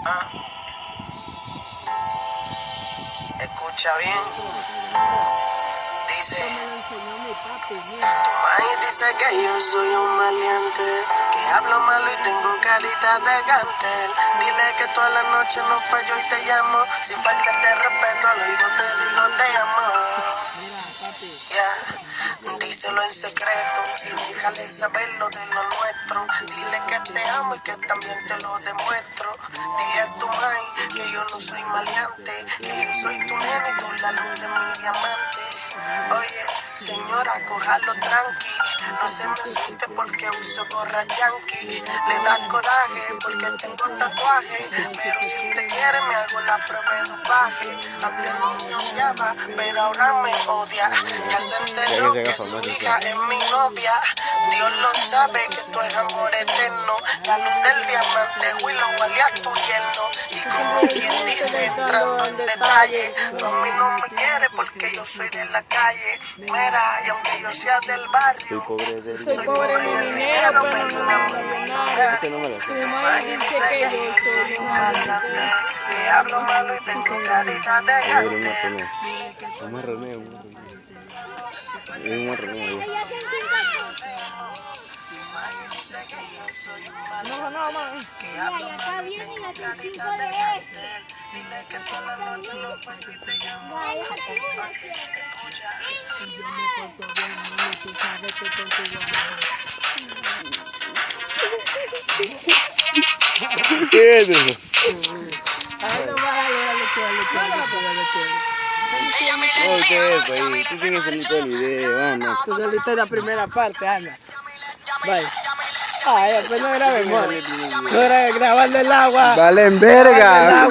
Ah, escucha bien. Dice, tu maíz dice que yo soy un maleante, que hablo malo y tengo carita de gantel. Dile que toda la noche no fallo y te llamo, sin faltarte respeto al oído te digo te amo. Yeah. Díselo en secreto y déjale saber lo de lo nuestro. Dile que te amo y que también te lo demuestro. Dile a tu maíz que yo no soy maleante, que yo soy tu nena y tú la luz de mi diamante. Oye, señora, cójalo tranqui, no se me asuste porque uso gorra yankee. Le da coraje porque tengo tatuaje, pero si usted quiere me hago la prueba de dopaje. Antes no me odiaba, pero ahora me odia. Ya se enteró que su hija es mi novia. Dios lo sabe que tú es amor eterno, la luz del diamante, Willow alias tu yerno. Y como quien dice, entrando en detalle, tú a mí no me quieres porque yo soy de la calle. Mira, y aunque yo sea del barrio, soy pobre en el dinero, pero una millonaria. Tu mamá dice que yo soy un maleante, que hablo malo y tengo carita de gante. Dile que tú Un marroneo. Es un marroneo. que hablo malo y tengo carita de gante. Dile que toda la noche no fallo y te llamo. Escucha. ¿Qué es eso? No, ¿qué es eso ahí? Tú tienes solito el video, anda. Tú solito la primera parte, anda. Bye. Ay, después no grabemos. No grabando el agua. Vale, en verga.